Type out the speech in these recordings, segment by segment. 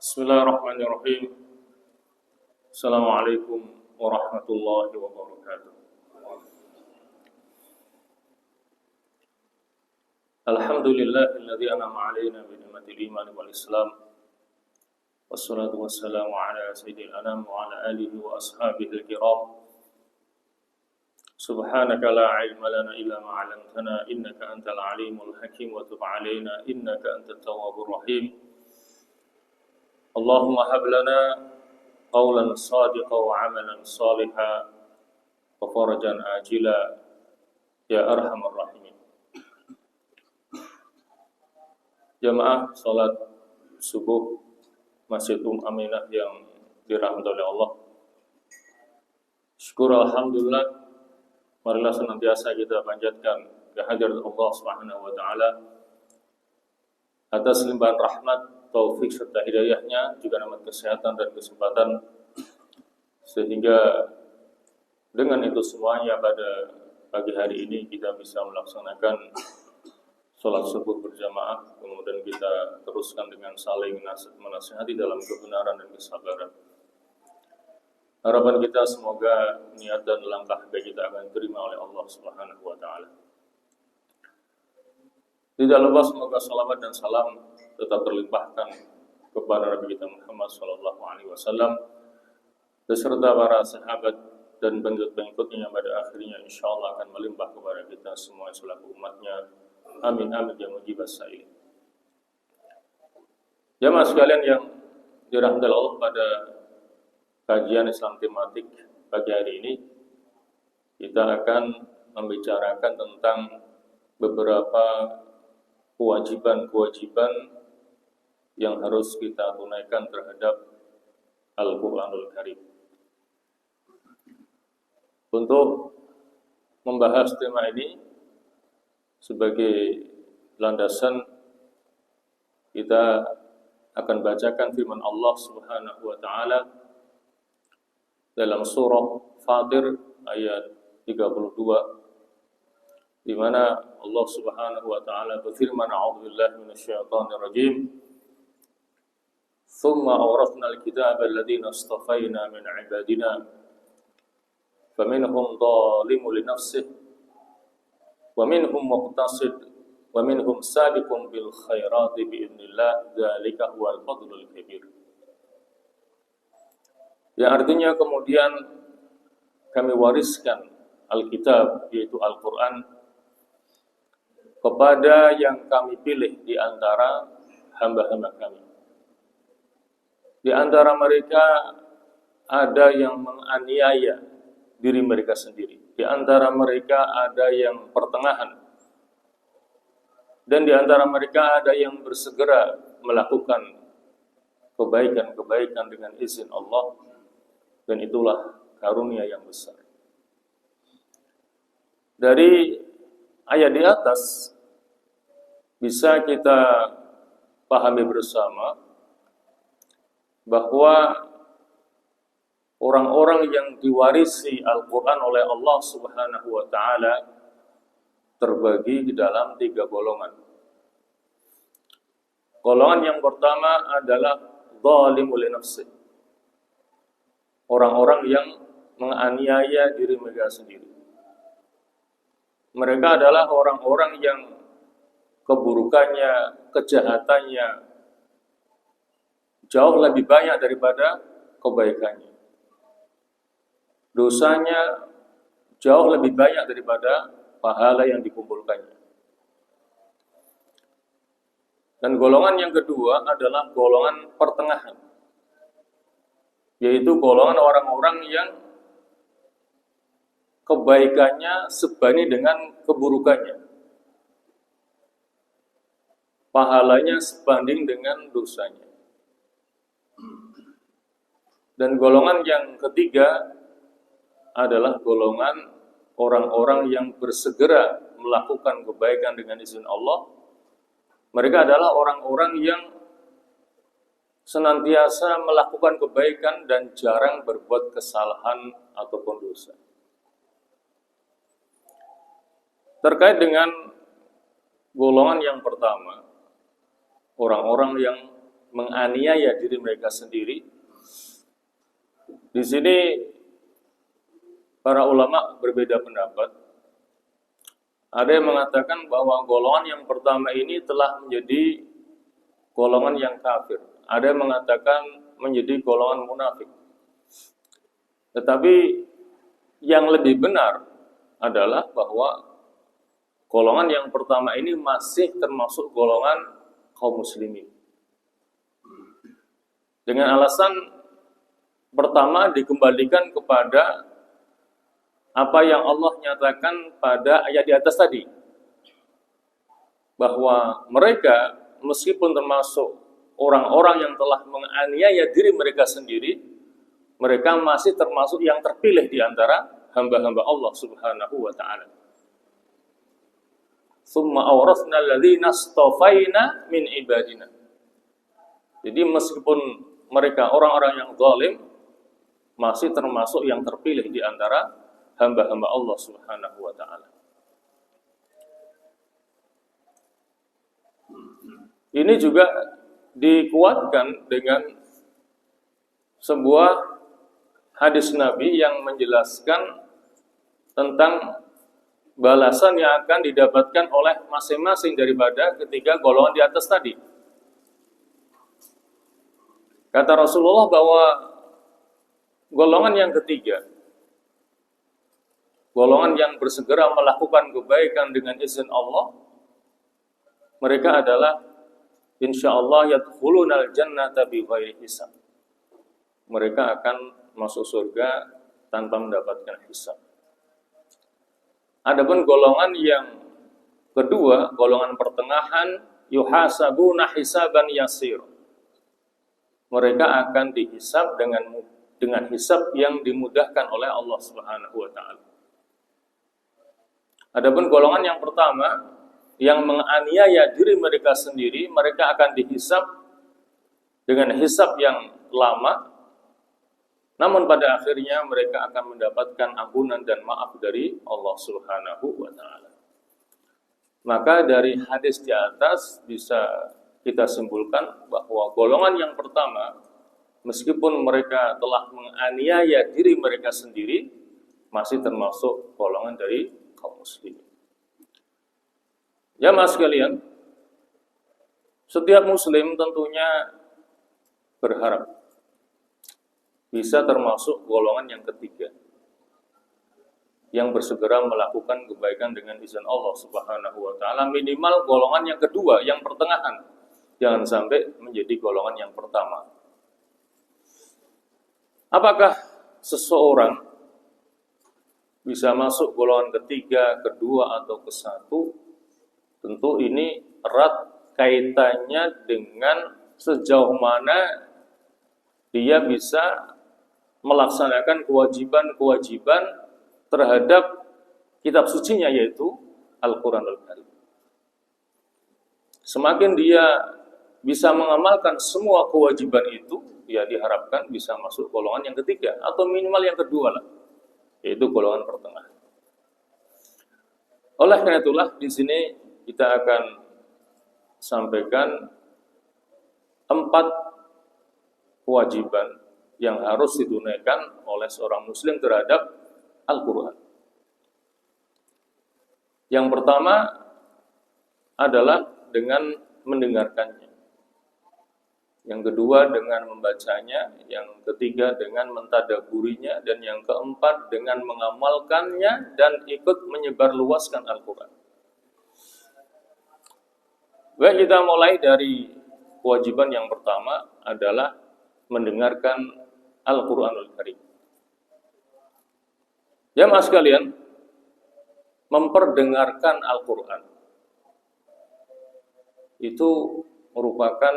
Bismillahirrahmanirrahim. Assalamualaikum warahmatullahi wabarakatuh. Alhamdulillahilladzi an'ama 'alaina bi ni'matil iman wal islam. Wassalatu wassalamu ala sayyidil anam wa ala alihi wa ashabihi kiram. Subhanaka la 'ilma lana illa ma 'allamtana innaka antal alimul hakim wa tub 'alaina innaka antat tawwabur rahim. Allahumma hab lana qawlan sadiqa wa amalan saliha wa farajan ajila ya arhamar rahimin. Jamaah salat subuh Masjid Aminah yang dirahmati oleh Allah. Syukur alhamdulillah, marilah senantiasa kita panjatkan kehadirat Allah Subhanahu wa taala atas limpahan rahmat, taufik serta hidayahnya, juga nikmat kesehatan dan kesempatan, sehingga dengan itu semuanya pada pagi hari ini kita bisa melaksanakan sholat subuh berjamaah, kemudian kita teruskan dengan saling menasihati dalam kebenaran dan kesabaran. Harapan kita semoga niat dan langkah baik kita akan diterima oleh Allah Subhanahu wa taala. Tidak lupa semoga salawat dan salam tetap terlimpahkan kepada Nabi kita Muhammad sallallahu alaihi wasallam beserta para sahabat dan pengikut-pengikutnya yang pada akhirnya insyaallah akan melimpah kepada kita semua selaku umatnya. Amin amin ya mujibas sa'il. Jamaah sekalian yang dirahmati Allah, pada kajian Islam tematik pagi hari ini kita akan membicarakan tentang beberapa kewajiban-kewajiban yang harus kita tunaikan terhadap Al-Quranul Karim. Untuk membahas tema ini sebagai landasan, kita akan bacakan firman Allah Subhanahu wa taala dalam surah Fatir ayat 32, di mana Allah Subhanahu wa taala berfirman, a'udzubillahi minasyaitonir rajim, "Tsumma awrathna al-kitaba alladziina istafaina min 'ibadina faminhum dhalimun li nafsihi wa minhum muqtasid wa minhum sabiqun bil khairati bi idznillah dzalika huwal fadlul kabir." Yang artinya kemudian kami wariskan Alkitab, yaitu Al-Quran, kepada yang kami pilih di antara hamba-hamba kami. Di antara mereka ada yang menganiaya diri mereka sendiri. Di antara mereka ada yang pertengahan. Dan di antara mereka ada yang bersegera melakukan kebaikan-kebaikan dengan izin Allah. Dan itulah karunia yang besar. Dari ayat di atas bisa kita pahami bersama bahwa orang-orang yang diwarisi Al-Quran oleh Allah Subhanahu wa ta'ala terbagi di dalam 3 golongan. Golongan yang pertama adalah zalimul li nafsi, orang-orang yang menganiaya diri mereka sendiri. Mereka adalah orang-orang yang keburukannya, kejahatannya jauh lebih banyak daripada kebaikannya. Dosanya jauh lebih banyak daripada pahala yang dikumpulkannya. Dan golongan yang kedua adalah golongan pertengahan, yaitu golongan orang-orang yang kebaikannya sebanding dengan keburukannya, pahalanya sebanding dengan dosanya. Dan golongan yang ketiga adalah golongan orang-orang yang bersegera melakukan kebaikan dengan izin Allah. Mereka adalah orang-orang yang senantiasa melakukan kebaikan dan jarang berbuat kesalahan ataupun dosa. Terkait dengan golongan yang pertama, orang-orang yang menganiaya diri mereka sendiri. Di sini para ulama berbeda pendapat. Ada yang mengatakan bahwa golongan yang pertama ini telah menjadi golongan yang kafir. Ada yang mengatakan menjadi golongan munafik. Tetapi yang lebih benar adalah bahwa golongan yang pertama ini masih termasuk golongan kaum muslimin. Dengan alasan pertama dikembalikan kepada apa yang Allah nyatakan pada ayat di atas tadi, bahwa mereka meskipun termasuk orang-orang yang telah menganiaya diri mereka sendiri, mereka masih termasuk yang terpilih di antara hamba-hamba Allah Subhanahu wa ta'ala. Tsumma awrasna alladziina astafaina min ibadina. Jadi meskipun mereka orang-orang yang zalim, masih termasuk yang terpilih di antara hamba-hamba Allah Subhanahu wa ta'ala. Ini juga dikuatkan dengan sebuah hadis Nabi yang menjelaskan tentang balasan yang akan didapatkan oleh masing-masing daripada ketiga golongan di atas tadi. Kata Rasulullah bahwa golongan yang ketiga, golongan yang bersegera melakukan kebaikan dengan izin Allah, mereka adalah insyaallah yadkhulunal jannata bighairi hisab. Mereka akan masuk surga tanpa mendapatkan hisab. Adapun golongan yang kedua, golongan pertengahan, yuhasabuna hisaban yasir. Mereka akan dihisab dengan hisab yang dimudahkan oleh Allah Subhanahu wa ta'ala. Adapun golongan yang pertama, yang menganiaya diri mereka sendiri, mereka akan dihisab dengan hisab yang lama, namun pada akhirnya mereka akan mendapatkan ampunan dan maaf dari Allah Subhanahu wa ta'ala. Maka dari hadis di atas bisa kita simpulkan bahwa golongan yang pertama, meskipun mereka telah menganiaya diri mereka sendiri, masih termasuk golongan dari kaum muslimin. Jamaah sekalian, setiap muslim tentunya berharap bisa termasuk golongan yang ketiga, yang bersegera melakukan kebaikan dengan izin Allah Subhanahu wa ta'ala. Minimal golongan yang kedua, yang pertengahan, jangan sampai menjadi golongan yang pertama. Apakah seseorang bisa masuk golongan ketiga, kedua, atau ke satu? Tentu ini erat kaitannya dengan sejauh mana dia bisa melaksanakan kewajiban-kewajiban terhadap kitab sucinya, yaitu Al-Quranul Karim. Semakin dia bisa mengamalkan semua kewajiban itu, ya diharapkan bisa masuk golongan yang ketiga, atau minimal yang kedua lah, yaitu golongan pertengahan. Oleh karena itulah di sini kita akan sampaikan 4 kewajiban yang harus ditunaikan oleh seorang muslim terhadap Al-Quran. Yang pertama adalah dengan mendengarkannya. Yang kedua dengan membacanya, yang ketiga dengan mentadaburinya, dan yang keempat dengan mengamalkannya dan ikut menyebarluaskan Al-Quran. Baik, kita mulai dari kewajiban yang pertama adalah mendengarkan Al-Quranul Karim. Jamaah sekalian, memperdengarkan Al-Quran itu merupakan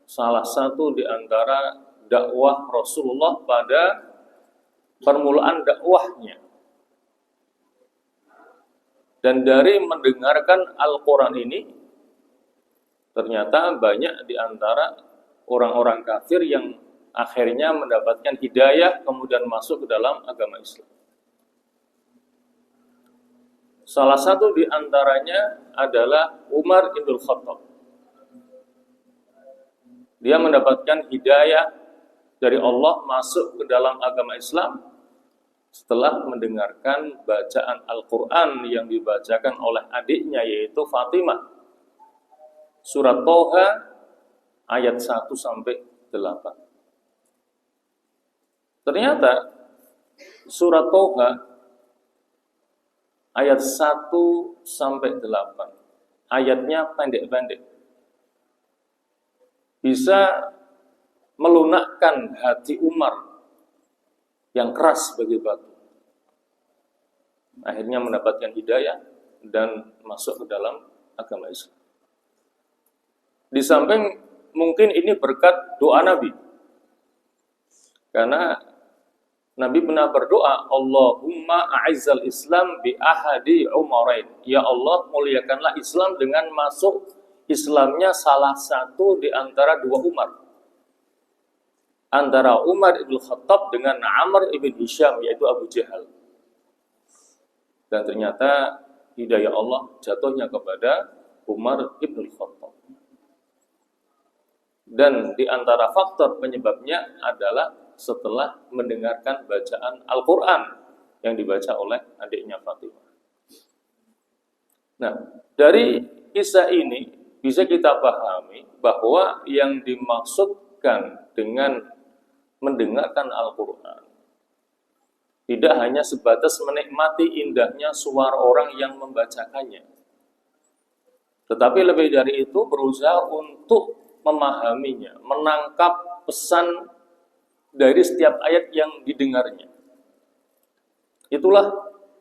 salah satu di antara dakwah Rasulullah pada permulaan dakwahnya. Dan dari mendengarkan Al-Quran ini, ternyata banyak di antara orang-orang kafir yang akhirnya mendapatkan hidayah kemudian masuk ke dalam agama Islam. Salah satu di antaranya adalah Umar ibn Khattab. dia mendapatkan hidayah dari Allah masuk ke dalam agama Islam setelah mendengarkan bacaan Al-Quran yang dibacakan oleh adiknya yaitu Fatimah. Surat Toha ayat 1 sampai 8. Ternyata surat Toha ayat 1 sampai 8 ayatnya pendek-pendek, bisa melunakkan hati Umar yang keras sebagai batu. Akhirnya mendapatkan hidayah dan masuk ke dalam agama Islam. Di samping mungkin ini berkat doa Nabi. Karena Nabi pernah berdoa, Allahumma a'izzal Islam bi ahadi umarain. Ya Allah, muliakanlah Islam dengan masuk Islamnya salah satu di antara dua Umar. Antara Umar ibn Khattab dengan Amr ibn Hisham, yaitu Abu Jahal. Dan ternyata hidayah Allah jatuhnya kepada Umar ibn Khattab. Dan di antara faktor penyebabnya adalah setelah mendengarkan bacaan Al-Quran yang dibaca oleh adiknya Fatimah. Nah, dari kisah ini bisa kita pahami bahwa yang dimaksudkan dengan mendengarkan Al-Quran tidak hanya sebatas menikmati indahnya suara orang yang membacakannya, tetapi lebih dari itu berusaha untuk memahaminya, menangkap pesan dari setiap ayat yang didengarnya. Itulah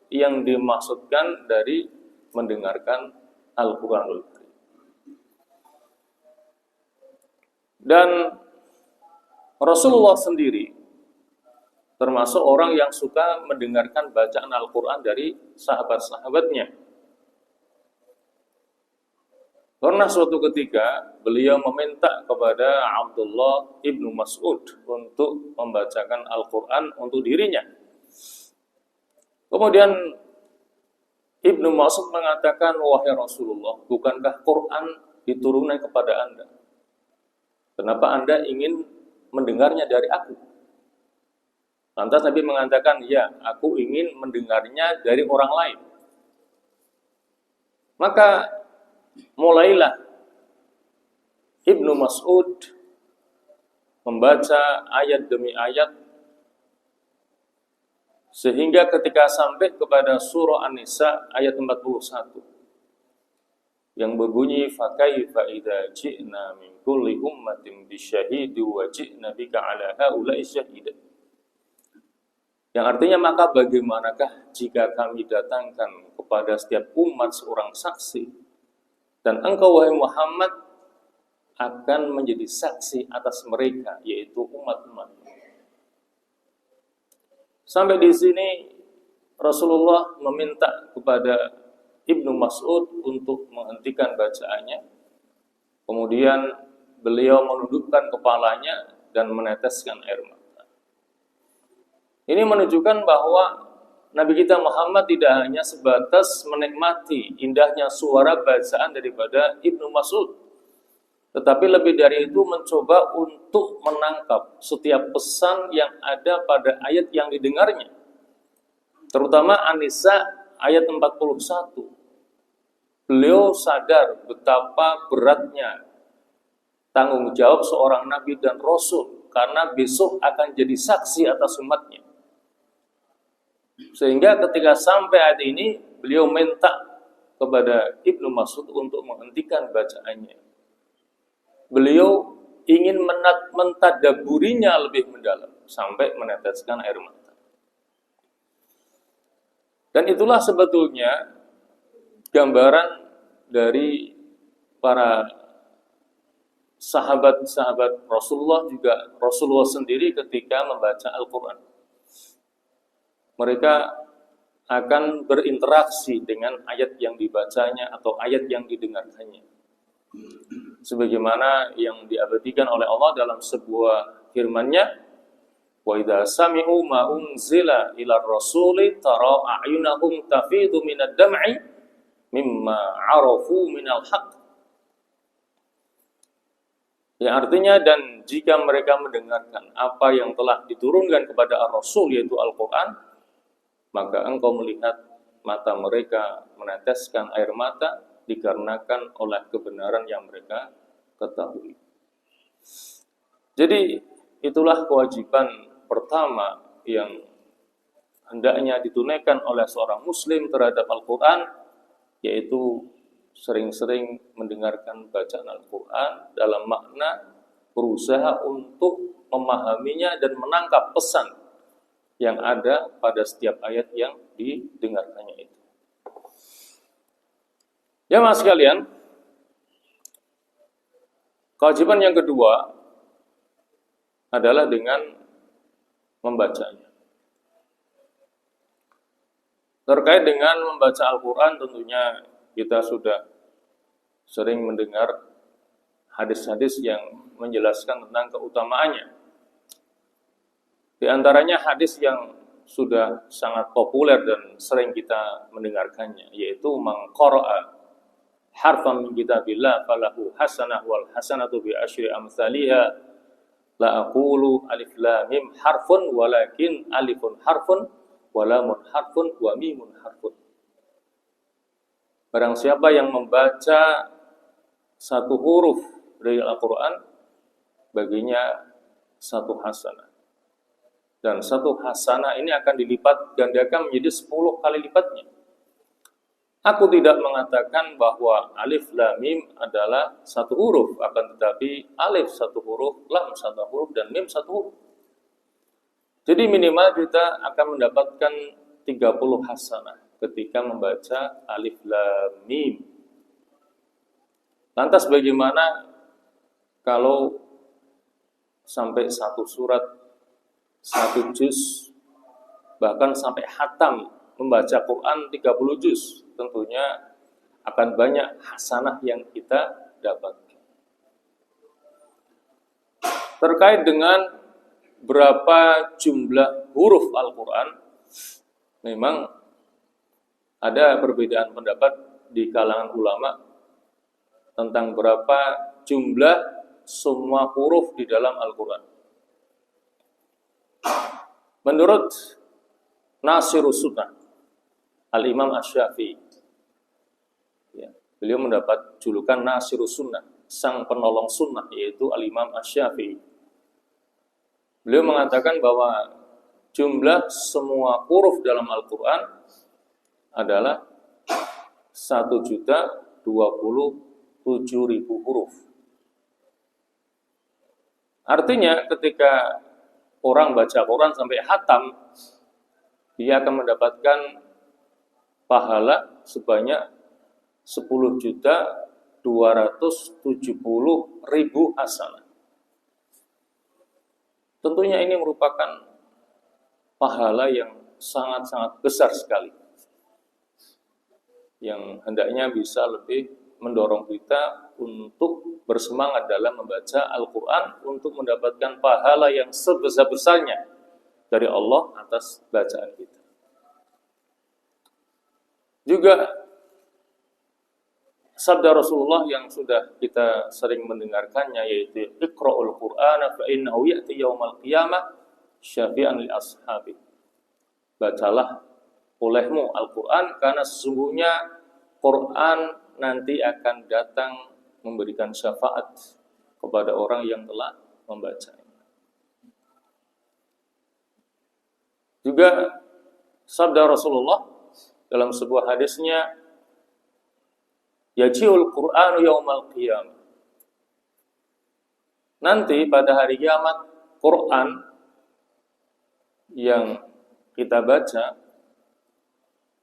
yang dimaksudkan dari mendengarkan Al-Quranul Karim. Dan Rasulullah sendiri termasuk orang yang suka mendengarkan bacaan Al-Quran dari sahabat-sahabatnya. Pernah suatu ketika beliau meminta kepada Abdullah ibnu Mas'ud untuk membacakan Al-Quran untuk dirinya. Kemudian Ibnu Mas'ud mengatakan, wahai Rasulullah, bukankah Quran diturunkan kepada Anda? Kenapa Anda ingin mendengarnya dari aku? Lantas Nabi mengatakan, ya, aku ingin mendengarnya dari orang lain. Maka mulailah Ibnu Mas'ud membaca ayat demi ayat sehingga ketika sampai kepada surah An-Nisa ayat 41 yang berbunyi fakaifa idza ji'na min kulli ummatin bisyahidi wa ji'na bika 'ala haula'i syahida. Yang artinya, maka bagaimanakah jika kami datangkan kepada setiap umat seorang saksi dan engkau wahai Muhammad akan menjadi saksi atas mereka, yaitu umat-umat. Sampai di sini Rasulullah meminta kepada Ibnu Mas'ud untuk menghentikan bacaannya. Kemudian beliau menundukkan kepalanya dan meneteskan air mata. Ini menunjukkan bahwa Nabi kita Muhammad tidak hanya sebatas menikmati indahnya suara bacaan daripada Ibnu Mas'ud, tetapi lebih dari itu mencoba untuk menangkap setiap pesan yang ada pada ayat yang didengarnya. Terutama An-Nisa ayat 41. Beliau sadar betapa beratnya tanggung jawab seorang Nabi dan Rasul, karena besok akan jadi saksi atas umatnya. Sehingga ketika sampai ayat ini, beliau minta kepada Ibnu Mas'ud untuk menghentikan bacaannya. Beliau ingin mentadaburinya lebih mendalam sampai meneteskan air mata. Dan itulah sebetulnya gambaran dari para sahabat-sahabat Rasulullah, juga Rasulullah sendiri ketika membaca Al-Quran. Mereka akan berinteraksi dengan ayat yang dibacanya atau ayat yang didengarkannya. Sebagaimana yang diabadikan oleh Allah dalam sebuah firman-Nya, wa idza sami'u ma unzila ila rasuli tara a'yunahum tafidu minad dam'i mimma 'arafu minal haqq. Yang artinya, dan jika mereka mendengarkan apa yang telah diturunkan kepada Ar-Rasul, yaitu Al-Quran, maka engkau melihat mata mereka meneteskan air mata dikarenakan oleh kebenaran yang mereka ketahui. Jadi itulah kewajiban pertama yang hendaknya ditunaikan oleh seorang muslim terhadap Al-Quran, yaitu sering-sering mendengarkan bacaan Al-Quran dalam makna berusaha untuk memahaminya dan menangkap pesan yang ada pada setiap ayat yang didengarkannya itu. Ya mas sekalian, kewajiban yang kedua adalah dengan membacanya. Terkait dengan membaca Al-Quran, tentunya kita sudah sering mendengar hadis-hadis yang menjelaskan tentang keutamaannya. Di antaranya hadis yang sudah sangat populer dan sering kita mendengarkannya, yaitu man qara'a harfan min kitabillah falahu hasanah wal hasanatu bi asyri amsalihha la aqulu alif lam mim harfun walakin alifun harfun wa lamun harfun wa mimun harfun. Barang siapa yang membaca satu huruf dari Al-Quran, baginya satu hasanah. Dan satu hasanah ini akan dilipat gandakan menjadi 10 kali lipatnya. Aku tidak mengatakan bahwa alif lam mim adalah satu huruf, akan tetapi alif satu huruf, lam satu huruf, dan mim satu huruf. Jadi minimal kita akan mendapatkan 30 hasanah ketika membaca alif lam mim. Lantas bagaimana kalau sampai satu surat, satu juz, bahkan sampai khatam membaca Quran 30 juz? Tentunya akan banyak hasanah yang kita dapatkan. Terkait dengan berapa jumlah huruf Al-Quran, memang ada perbedaan pendapat di kalangan ulama tentang berapa jumlah semua huruf di dalam Al-Quran. Menurut Nasirus Sunnah, Al-Imam Asy-Syafi'i, ya, beliau mendapat julukan Nasirus Sunnah, sang penolong sunnah, yaitu Al-Imam Asy-Syafi'i. Beliau mengatakan bahwa jumlah semua huruf dalam Al-Quran adalah 1.027.000 huruf. Artinya ketika orang baca Quran sampai khatam, dia akan mendapatkan pahala sebanyak 10.270.000 hasanah. Tentunya ini merupakan pahala yang sangat-sangat besar sekali, yang hendaknya bisa lebih mendorong kita untuk bersemangat dalam membaca Al-Quran untuk mendapatkan pahala yang sebesar-besarnya dari Allah atas bacaan kita. Juga sabda Rasulullah yang sudah kita sering mendengarkannya, yaitu Iqra'ul Qur'ana fa innahu ya'ti yaumal qiyamah syafi'an li ashabi. Bacalah olehmu Al-Quran, karena sesungguhnya Quran nanti akan datang memberikan syafaat kepada orang yang telah membacanya. Juga sabda Rasulullah dalam sebuah hadisnya, Yaji'ul Qur'anu yaumal qiyamah. Nanti pada hari kiamat, Quran yang kita baca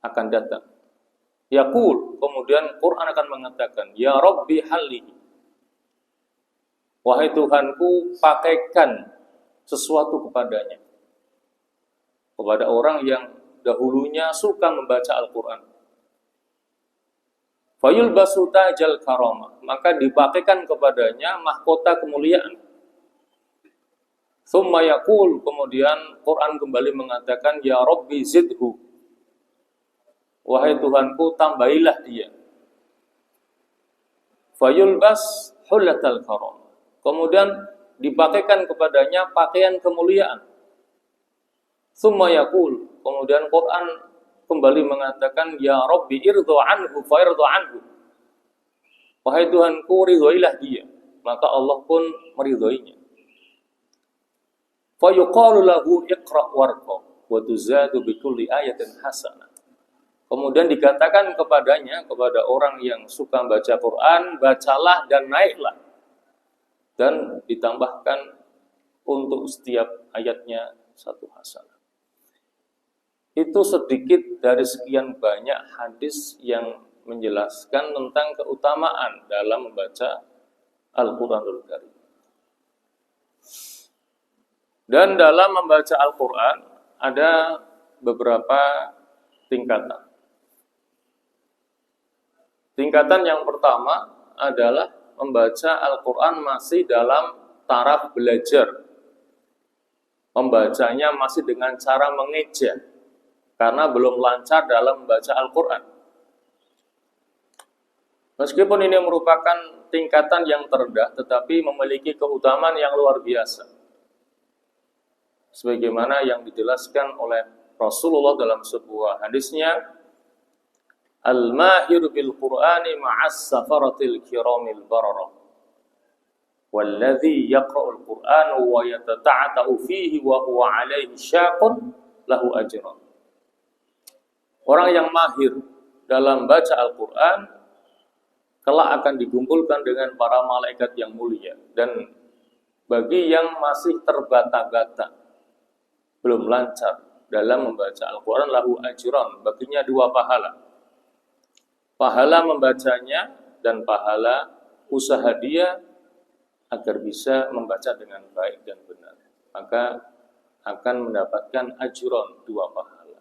akan datang. Yaqul, kemudian Quran akan mengatakan, Ya Rabbi halli. Wahai Tuhanku, pakaikan sesuatu kepadanya. Kepada orang yang dahulunya suka membaca Al-Quran. Fayulbasu tajal karamah, maka dipakaikan kepadanya mahkota kemuliaan. Tsumma yaqul, kemudian Quran kembali mengatakan, Ya Rabbi zidhu. Wahai Tuhanku, tambahilah dia. Fayulbas hullatal karamah. kemudian dipakaikan kepadanya pakaian kemuliaan. Tsumma yaqul, kemudian Quran kembali mengatakan, ya Rabbi irdo anhu fa irdo anhu. Wahai Tuhanku, ridhoilah dia, maka Allah pun meridhoinya. Fa yuqalu lahu iqra warqa wa tuzadu bi kulli ayatin hasanah. Kemudian dikatakan kepadanya, kepada orang yang suka baca Quran, bacalah dan naiklah. Dan ditambahkan untuk setiap ayatnya satu hasanah. Itu sedikit dari sekian banyak hadis yang menjelaskan tentang keutamaan dalam membaca Al-Quranul Karim. Dan dalam membaca Al-Quran ada beberapa tingkatan. Tingkatan yang pertama adalah membaca Al-Quran masih dalam taraf belajar. Membacanya masih dengan cara mengeja, karena belum lancar dalam membaca Al-Quran. Meskipun ini merupakan tingkatan yang terendah, tetapi memiliki keutamaan yang luar biasa. Sebagaimana yang dijelaskan oleh Rasulullah dalam sebuah hadisnya, Al-mahir bil Qur'ani ma'as safaratil kiramil bararah. Walladhi yaqra'ul Qur'an wa yatata'ata'u fihi wa huwa 'alaihi syaqun lahu ajran. Orang yang mahir dalam baca Al-Quran kelak akan dikumpulkan dengan para malaikat yang mulia. Dan bagi yang masih terbata-bata, belum lancar dalam membaca Al-Quran, lahu ajran, baginya 2 pahala. Pahala membacanya dan pahala usaha dia agar bisa membaca dengan baik dan benar. Maka akan mendapatkan ajran, 2 pahala.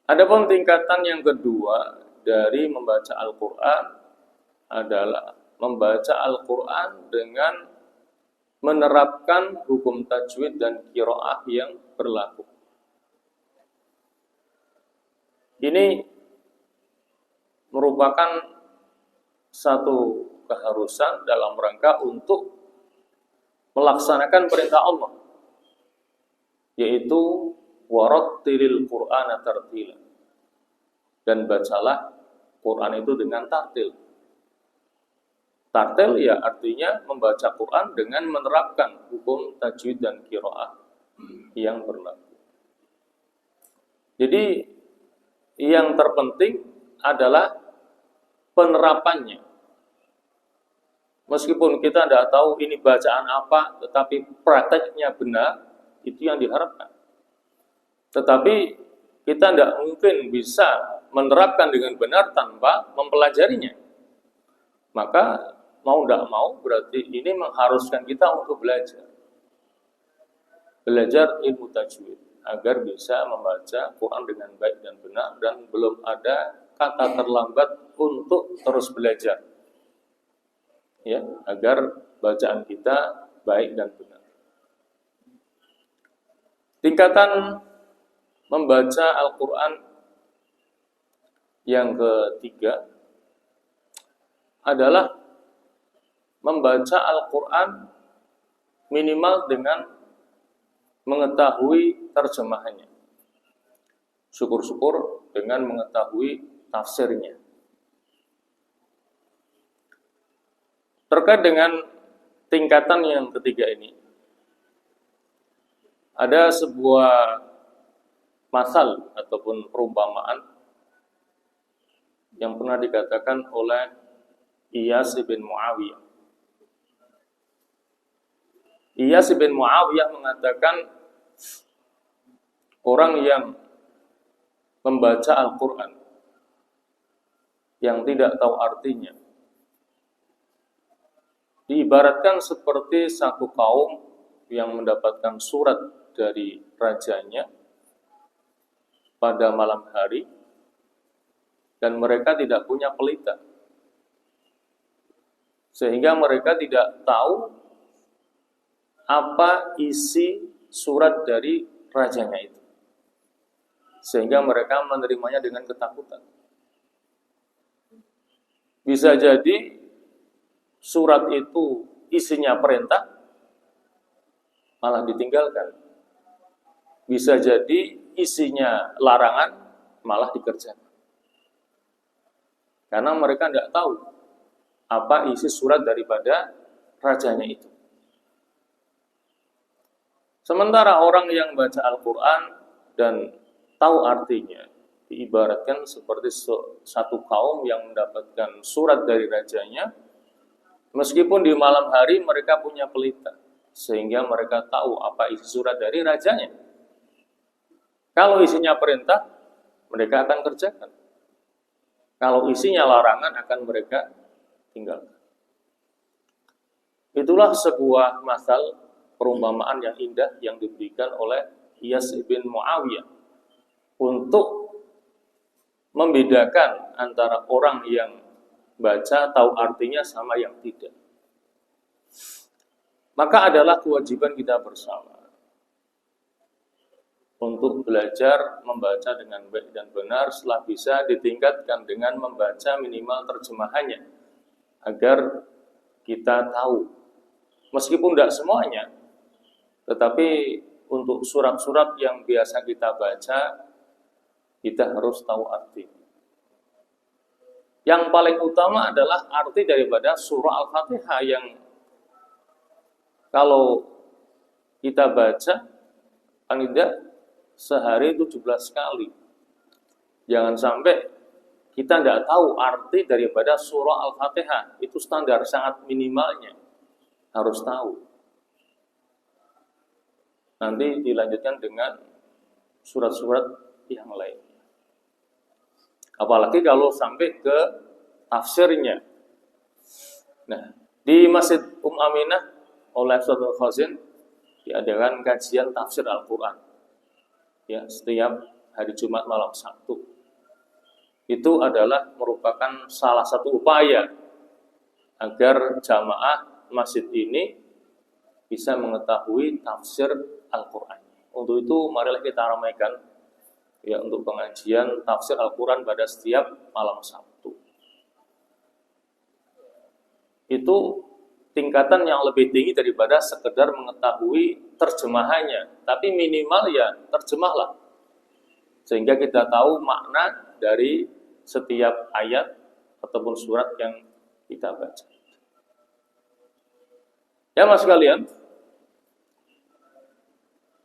Adapun tingkatan yang kedua dari membaca Al-Quran adalah membaca Al-Quran dengan menerapkan hukum tajwid dan qiraah yang berlaku. Ini merupakan satu keharusan dalam rangka untuk melaksanakan perintah Allah, yaitu warattilil Qur'ana tartila, dan bacalah Quran itu dengan tartil. Tartil ya artinya membaca Quran dengan menerapkan hukum tajwid dan qiraah yang berlaku. Jadi yang terpenting adalah penerapannya. Meskipun kita tidak tahu ini bacaan apa, tetapi prakteknya benar, itu yang diharapkan. Tetapi kita tidak mungkin bisa menerapkan dengan benar tanpa mempelajarinya. Maka mau tidak mau berarti ini mengharuskan kita untuk belajar. Belajar ilmu tajwid agar bisa membaca Quran dengan baik dan benar, dan belum ada kata terlambat untuk terus belajar. Ya, agar bacaan kita baik dan benar. Tingkatan membaca Al-Quran yang ketiga adalah membaca Al-Quran minimal dengan mengetahui terjemahannya. Syukur-syukur dengan mengetahui tafsirnya. Terkait dengan tingkatan yang ketiga ini, ada sebuah masal ataupun perumpamaan yang pernah dikatakan oleh Iyas bin Muawiyah. Iyas bin Muawiyah mengatakan, orang yang membaca Al-Quran yang tidak tahu artinya diibaratkan seperti satu kaum yang mendapatkan surat dari rajanya pada malam hari, dan mereka tidak punya pelita, sehingga mereka tidak tahu apa isi surat dari rajanya itu, sehingga mereka menerimanya dengan ketakutan. Bisa jadi surat itu isinya perintah, malah ditinggalkan. Bisa jadi isinya larangan, malah dikerjakan. Karena mereka tidak tahu apa isi surat daripada rajanya itu. Sementara orang yang baca Al-Quran dan tahu artinya, diibaratkan seperti satu kaum yang mendapatkan surat dari rajanya, meskipun di malam hari mereka punya pelita, sehingga mereka tahu apa isi surat dari rajanya. Kalau isinya perintah, mereka akan kerjakan. Kalau isinya larangan, akan mereka tinggalkan. Itulah sebuah masal perumpamaan yang indah yang diberikan oleh Iyas bin Muawiyah untuk membedakan antara orang yang baca tahu artinya sama yang tidak. Maka adalah kewajiban kita bersama untuk belajar membaca dengan baik dan benar, setelah bisa ditingkatkan dengan membaca minimal terjemahannya, agar kita tahu, meskipun tidak semuanya, tetapi untuk surat-surat yang biasa kita baca, kita harus tahu arti. Yang paling utama adalah arti daripada surah Al-Fatihah, yang kalau kita baca, paling tidak sehari 17 kali. Jangan sampai kita tidak tahu arti daripada surah Al-Fatihah. Itu standar sangat minimalnya. Harus tahu. Nanti dilanjutkan dengan surat-surat yang lain. Apalagi kalau sampai ke tafsirnya. Nah, di Masjid Aminah oleh Ustaz Khazin diadakan kajian tafsir Al-Quran. Ya, setiap hari Jumat malam Sabtu. Itu adalah merupakan salah satu upaya agar jamaah masjid ini bisa mengetahui tafsir Al-Quran. Untuk itu, marilah kita ramaikan ya untuk pengajian tafsir Al-Quran pada setiap malam Sabtu. Itu tingkatan yang lebih tinggi daripada sekedar mengetahui terjemahannya, tapi minimal ya terjemahlah, sehingga kita tahu makna dari setiap ayat ataupun surat yang kita baca. Ya mas sekalian,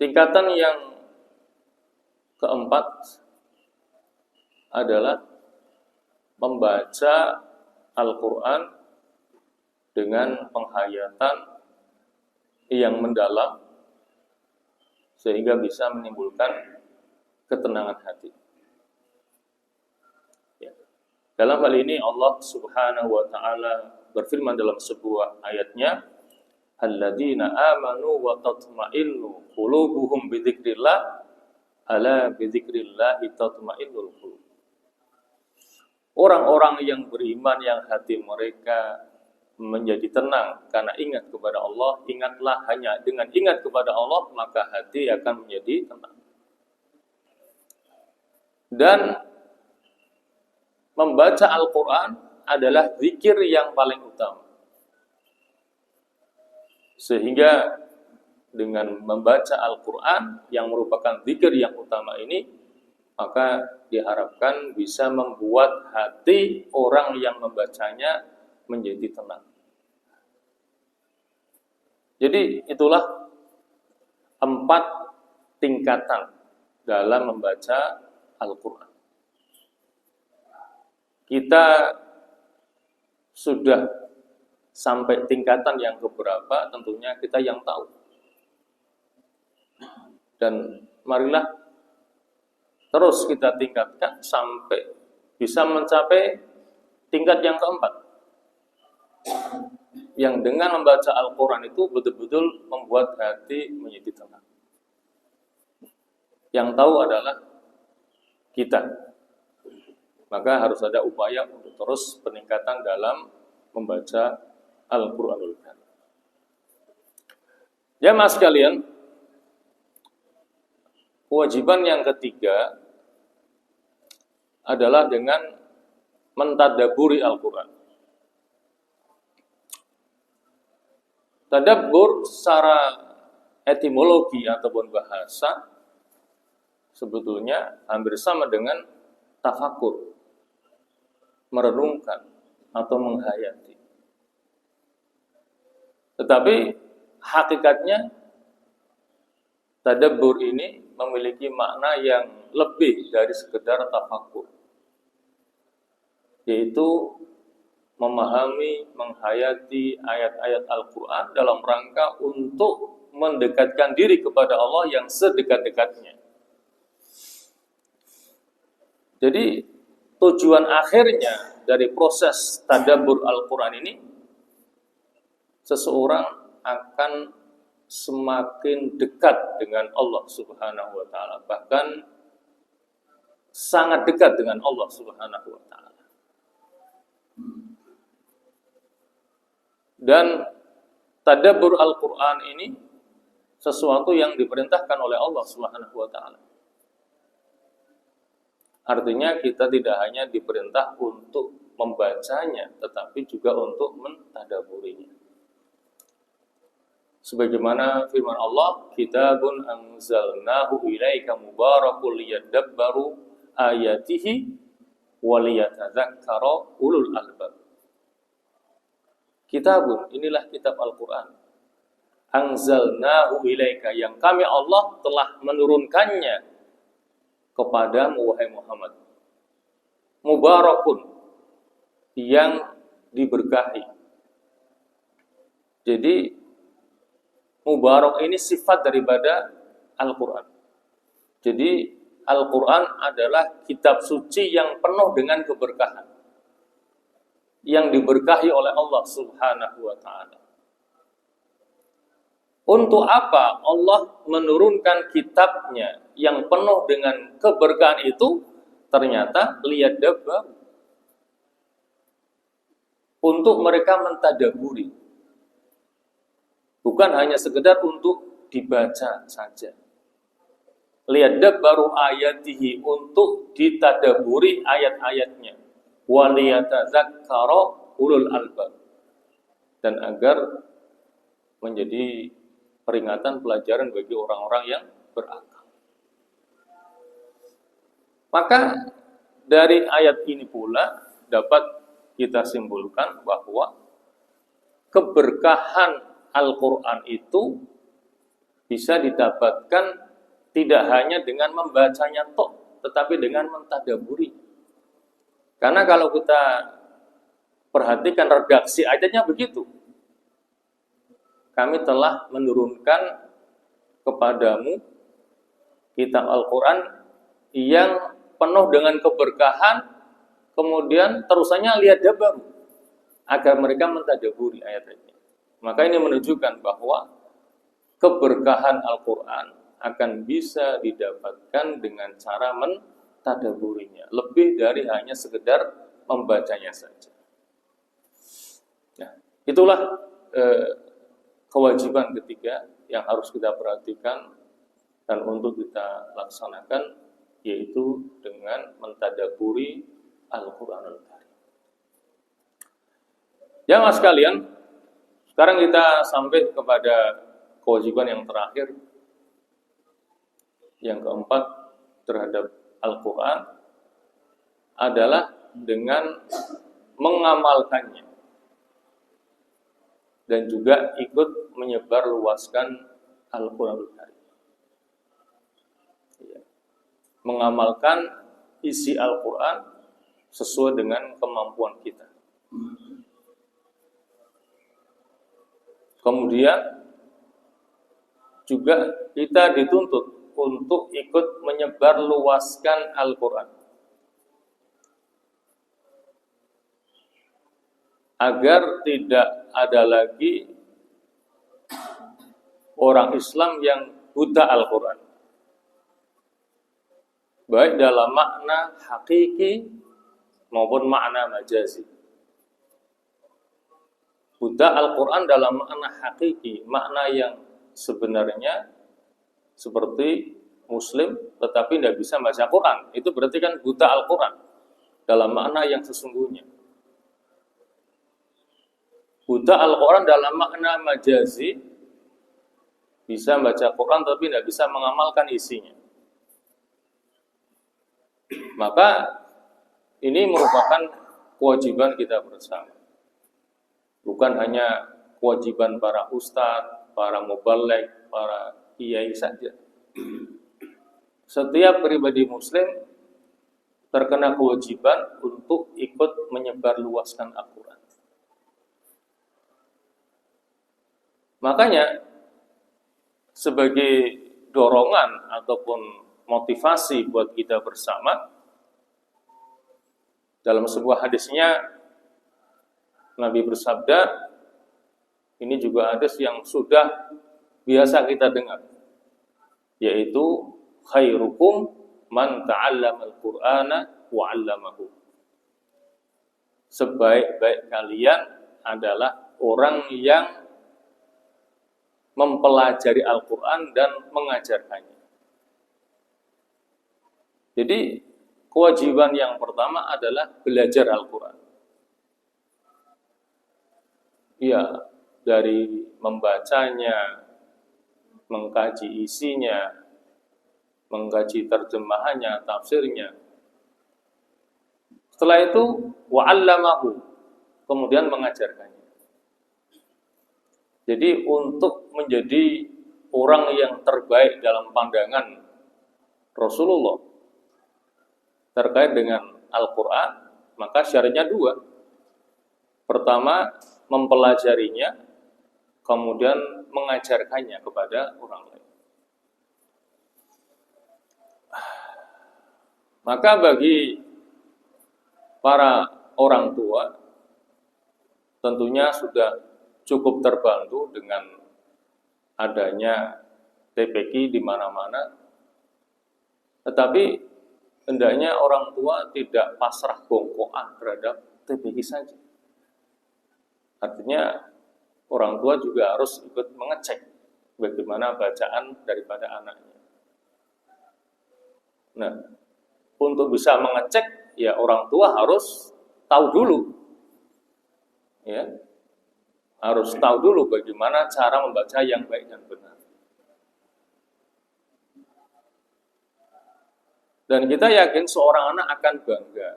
tingkatan yang keempat adalah membaca Al-Quran dengan penghayatan yang mendalam sehingga bisa menimbulkan ketenangan hati. Ya. Dalam hal ini Allah Subhanahu wa taala berfirman dalam sebuah ayatnya, "Alladzina amanu wa tatma'innu qulubuhum bidzikrillah, ala bidzikrillah tatma'innul qulub." Orang-orang yang beriman yang hati mereka menjadi tenang karena ingat kepada Allah, ingatlah hanya dengan ingat kepada Allah maka hati akan menjadi tenang. Dan membaca Al-Quran adalah zikir yang paling utama. Sehingga dengan membaca Al-Quran yang merupakan zikir yang utama ini, maka diharapkan bisa membuat hati orang yang membacanya menjadi tenang. Jadi itulah 4 tingkatan dalam membaca Al-Quran. Kita sudah sampai tingkatan yang keberapa, tentunya kita yang tahu. Dan marilah terus kita tingkatkan sampai bisa mencapai tingkat yang keempat, yang dengan membaca Al-Quran itu betul-betul membuat hati menjadi tenang. Yang tahu adalah kita. Maka harus ada upaya untuk terus peningkatan dalam membaca Al-Quranul Karim. Ya mas sekalian, kewajiban yang ketiga adalah dengan mentadaburi Al-Quran. Tadabbur secara etimologi ataupun bahasa sebetulnya hampir sama dengan tafakur, merenungkan atau menghayati. Tetapi hakikatnya tadabbur ini memiliki makna yang lebih dari sekedar tafakur, yaitu memahami, menghayati ayat-ayat Al-Quran dalam rangka untuk mendekatkan diri kepada Allah yang sedekat-dekatnya. Jadi tujuan akhirnya dari proses tadabbur Al-Quran ini, seseorang akan semakin dekat dengan Allah Subhanahu wa Ta'ala, bahkan sangat dekat dengan Allah Subhanahu wa Ta'ala. Dan tadabbur Al-Quran ini sesuatu yang diperintahkan oleh Allah Subhanahu wa Ta'ala. Artinya kita tidak hanya diperintah untuk membacanya, tetapi juga untuk mentadabburinya. Sebagaimana firman Allah, kitabun anzalnahu ilaika mubarakul liyadabbaru ayatihi waliyatadzakkara ulul albab. Kitabun, inilah kitab Al-Quran. Anzalnahu ilaika, yang kami Allah telah menurunkannya kepadamu wahai Muhammad. Mubarakun, yang diberkahi. Jadi mubarak ini sifat daripada Al-Quran. Jadi Al-Quran adalah kitab suci yang penuh dengan keberkahan, yang diberkahi oleh Allah Subhanahu wa Ta'ala. Untuk apa Allah menurunkan kitabnya yang penuh dengan keberkahan itu? Ternyata liyadabbaru, untuk mereka mentadabburi, bukan hanya sekedar untuk dibaca saja. Liyadabbaru ayatihi, untuk ditadabburi ayat-ayatnya. Waliyatadzakkara ulul albab, dan agar menjadi peringatan pelajaran bagi orang-orang yang berakal. Maka dari ayat ini pula dapat kita simpulkan bahwa keberkahan Al-Quran itu bisa didapatkan tidak hanya dengan membacanya tok, tetapi dengan mentadabburi. Karena kalau kita perhatikan redaksi ayatnya begitu. Kami telah menurunkan kepadamu kitab Al-Quran yang penuh dengan keberkahan, kemudian terusannya liyadabbaru, agar mereka mentadabburi ayat-ayatnya. Maka ini menunjukkan bahwa keberkahan Al-Quran akan bisa didapatkan dengan cara mentadabburinya, lebih dari hanya sekedar membacanya saja. Nah, itulah kewajiban ketiga yang harus kita perhatikan dan untuk kita laksanakan, yaitu dengan mentadabburi Al-Quranul Karim. Jamaah sekalian, sekarang kita sampai kepada kewajiban yang terakhir, yang keempat terhadap Al-Quran, adalah dengan mengamalkannya dan juga ikut menyebar luaskan Al-Quranul Karim. Mengamalkan isi Al-Quran sesuai dengan kemampuan kita. Kemudian juga kita dituntut untuk ikut menyebar luaskan Al-Quran, agar tidak ada lagi orang Islam yang buta Al-Quran, baik dalam makna hakiki maupun makna majazi. Buta Al-Quran dalam makna hakiki, makna yang sebenarnya seperti Muslim tetapi tidak bisa baca Quran, itu berarti kan buta Al-Quran dalam makna yang sesungguhnya. Buta Al-Quran dalam makna majazi, bisa baca Quran tapi tidak bisa mengamalkan isinya. Maka ini merupakan kewajiban kita bersama. Bukan hanya kewajiban para ustadz, para mubaligh, para kiai saja. Setiap pribadi muslim terkena kewajiban untuk ikut menyebarluaskan Al-Quran. Makanya sebagai dorongan ataupun motivasi buat kita bersama, dalam sebuah hadisnya Nabi bersabda, ini juga hadis yang sudah biasa kita dengar, yaitu khairukum man ta'allama al-Qur'ana wa 'allamahu. Sebaik-baik kalian adalah orang yang mempelajari Al-Quran dan mengajarkannya. Jadi kewajiban yang pertama adalah belajar Al-Quran. Ya, dari membacanya, mengkaji isinya, mengkaji terjemahannya, tafsirnya. Setelah itu wa'allamahu, kemudian mengajarkannya. Jadi untuk menjadi orang yang terbaik dalam pandangan Rasulullah terkait dengan Al-Quran, maka syaratnya dua. Pertama, mempelajarinya, kemudian mengajarkannya kepada orang lain. Maka bagi para orang tua, tentunya sudah cukup terbantu dengan adanya TPQ di mana-mana. Tetapi hendaknya orang tua tidak pasrah bongkoan terhadap TPQ saja. Artinya orang tua juga harus ikut mengecek bagaimana bacaan daripada anaknya. Nah, untuk bisa mengecek, ya orang tua harus tahu dulu. Ya, harus tahu dulu bagaimana cara membaca yang baik dan benar. Dan kita yakin seorang anak akan bangga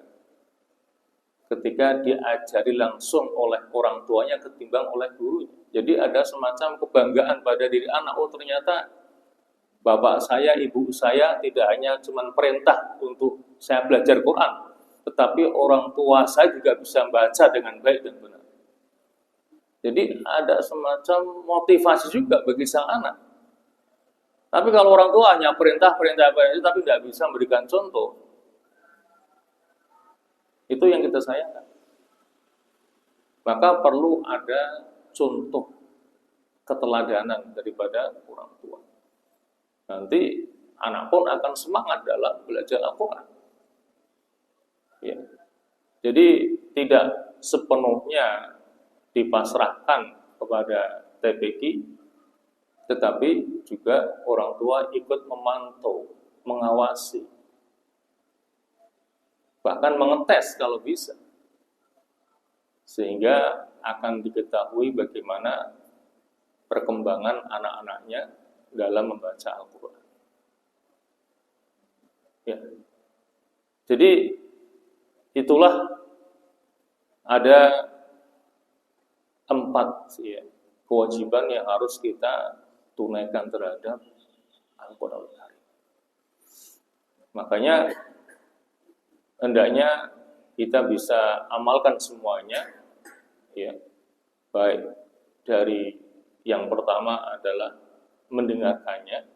ketika diajari langsung oleh orang tuanya ketimbang oleh gurunya. Jadi ada semacam kebanggaan pada diri anak. Oh, ternyata bapak saya, ibu saya tidak hanya cuma perintah untuk saya belajar Quran, tetapi orang tua saya juga bisa membaca dengan baik dan benar. Jadi ada semacam motivasi juga bagi sang anak. Tapi kalau orang tua hanya perintah tapi tidak bisa memberikan contoh, itu yang kita sayangkan. Maka perlu ada contoh keteladanan daripada orang tua. Nanti anak pun akan semangat dalam belajar Al-Quran. Ya. Jadi tidak sepenuhnya dipasrahkan kepada TPQ, tetapi juga orang tua ikut memantau, mengawasi, bahkan mengetes kalau bisa, sehingga akan diketahui bagaimana perkembangan anak-anaknya dalam membaca Al-Quran. Ya. Jadi itulah ada 4 ya, kewajiban yang harus kita tunaikan terhadap Al-Quran. Makanya hendaknya kita bisa amalkan semuanya, ya, baik dari yang pertama adalah mendengarkannya,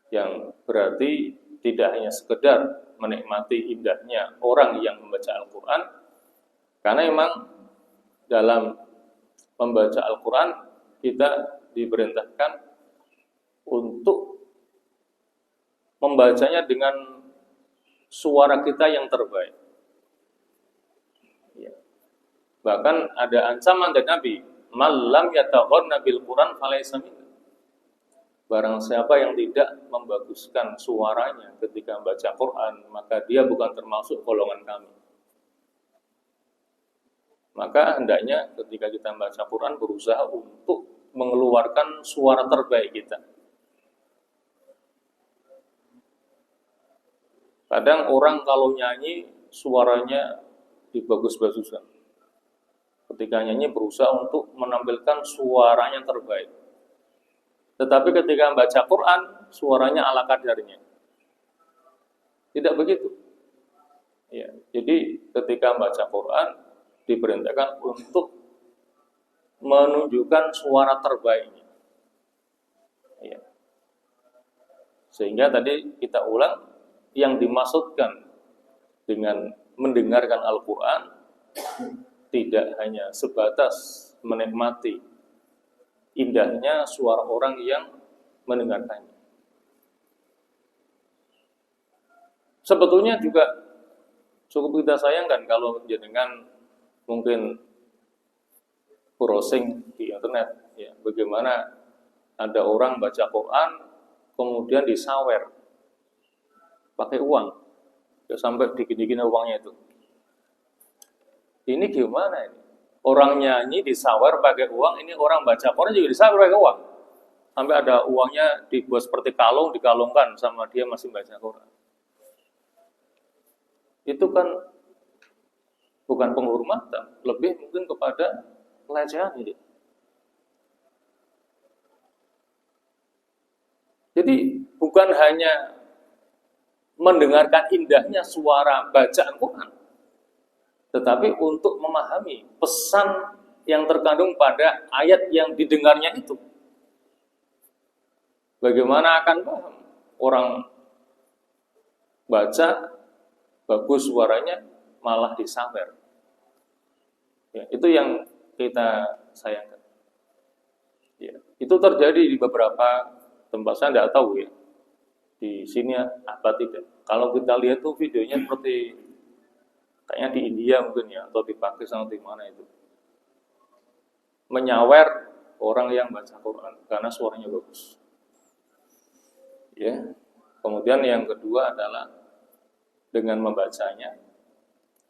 yang berarti tidak hanya sekedar menikmati indahnya orang yang membaca Al-Quran, karena memang dalam membaca Al-Quran kita diperintahkan untuk membacanya dengan suara kita yang terbaik. Ya. Bahkan ada ancaman dari Nabi, "Malam yataghanna bil Quran falaysa minna." Barang siapa yang tidak membaguskan suaranya ketika membaca Quran, maka dia bukan termasuk golongan kami. Maka hendaknya ketika kita membaca Quran berusaha untuk mengeluarkan suara terbaik kita. Kadang orang kalau nyanyi suaranya dibagus-baguskan. Ketika nyanyi berusaha untuk menampilkan suaranya terbaik. Tetapi ketika membaca Quran suaranya ala kadarnya. Tidak begitu. Ya, jadi ketika membaca Quran diperintahkan untuk menunjukkan suara terbaiknya. Ya. Sehingga tadi kita ulang, yang dimaksudkan dengan mendengarkan Al-Quran tidak hanya sebatas menikmati indahnya suara orang yang mendengarkannya. Sebetulnya juga cukup kita sayangkan kalau jenengan mungkin browsing di internet, ya, bagaimana ada orang baca Quran kemudian disawer pakai uang, ya, sampai dikit-dikit uangnya itu. Ini gimana ini? Orang nyanyi disawer pakai uang, ini orang baca Quran juga disawer pakai uang. Sampai ada uangnya dibuat seperti kalung, dikalungkan sama dia masih baca Quran. Itu kan bukan penghormatan, lebih mungkin kepada pelecehan ini. Jadi bukan hanya mendengarkan indahnya suara bacaan Quran, tetapi untuk memahami pesan yang terkandung pada ayat yang didengarnya itu. Bagaimana akan paham? Orang baca bagus suaranya malah disawer. Ya, itu yang kita sayangkan. Ya, itu terjadi di beberapa tempat, saya tidak tahu ya. Di sini apa tidak. Kalau kita lihat tuh videonya seperti kayaknya di India mungkin ya, atau di Pakistan atau di mana itu. Menyawer orang yang baca Quran karena suaranya bagus. Ya. Kemudian yang kedua adalah dengan membacanya,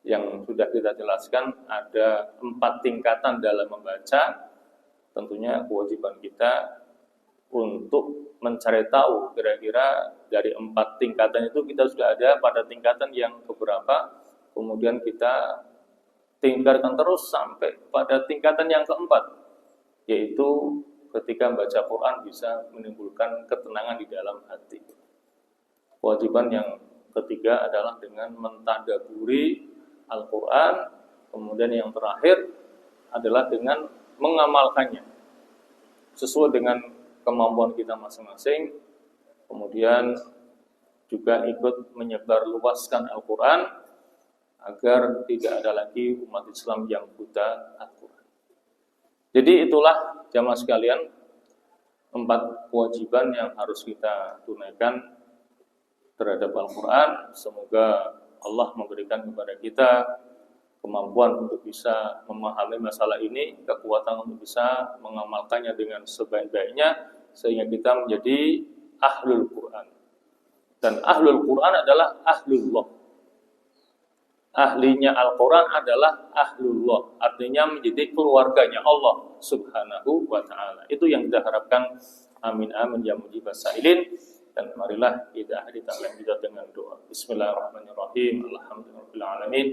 yang sudah kita jelaskan ada 4 tingkatan dalam membaca. Tentunya kewajiban kita untuk mencari tahu kira-kira dari 4 tingkatan itu kita sudah ada pada tingkatan yang keberapa, kemudian kita tingkatkan terus sampai pada tingkatan yang keempat, yaitu ketika membaca Quran bisa menimbulkan ketenangan di dalam hati. Kewajiban yang ketiga adalah dengan mentadaburi Al-Quran, kemudian yang terakhir adalah dengan mengamalkannya sesuai dengan kemampuan kita masing-masing, kemudian juga ikut menyebar luaskan Al-Quran agar tidak ada lagi umat Islam yang buta Al-Quran. Jadi itulah jamaah sekalian 4 kewajiban yang harus kita tunaikan terhadap Al-Quran. Semoga Allah memberikan kepada kita kemampuan untuk bisa memahami masalah ini, kekuatan untuk bisa mengamalkannya dengan sebaik-baiknya, sehingga kita menjadi ahlul Quran. Dan ahlul Quran adalah ahlullah. Ahlinya Al-Quran adalah ahlullah, artinya menjadi keluarganya Allah subhanahu wa ta'ala. Itu yang kita harapkan. Amin amin ya mujibas sa'ilin. Dan marilah kita akhiri taklim kita dengan doa. Bismillahirrahmanirrahim. Alhamdulillahirrahmanirrahim.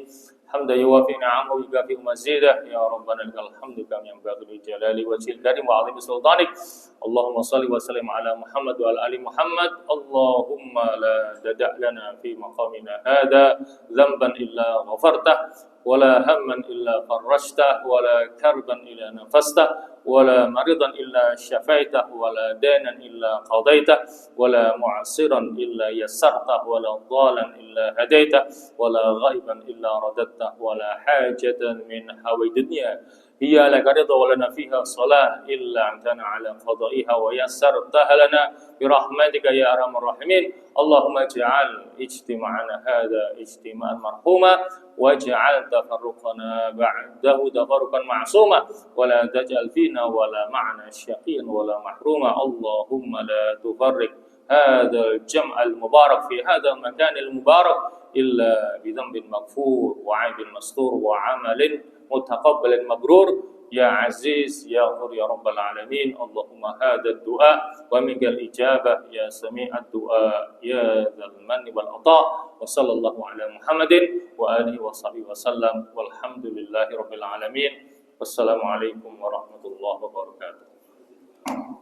Hamda yuwafi na'amahu yukafi mazidah. Ya Rabbana lakal hamdu kam yanbaghi li jalali wajhil karim wa 'azimi sultanik. Allahumma salli wa sallim ala Muhammad wa ala ali Muhammad. Allahumma la dada' lana fi maqamina hadha dhanban illa ghafartah wa la hamman illa farrajtah wa la karban illa nafastah ولا مريضا إلا شفيته ولا دينا إلا قضيته ولا معسرا إلا يسرته ولا ضالا إلا هديته ولا غائبا إلا رددته ولا حاجة من حوائج الدنيا هي لك رضا ولنا فيها صلاة إلا أنتنا على قضائها ويسرتها لنا برحمتك يا أرحم الراحمين اللهم اجعل اجتماعنا هذا اجتماعا مرحوما واجعل تفرقنا بعده تفرقا معصوما ولا تجعل فينا ولا معنا شقيا ولا محروما اللهم لا تفرق هذا الجمع المبارك في هذا المكان المبارك إلا بذنب مغفور وعيب مستور وعمل متقبلا مبرور يا عزيز يا غفور يا رب العالمين. اللهم هذا الدعاء ومنك الإجابة يا سميع الدعاء يا ذا المن والعطاء. وصلى الله على محمد وآله وصحبه وسلم والحمد لله رب العالمين. Wassalamualaikum warahmatullahi wabarakatuh.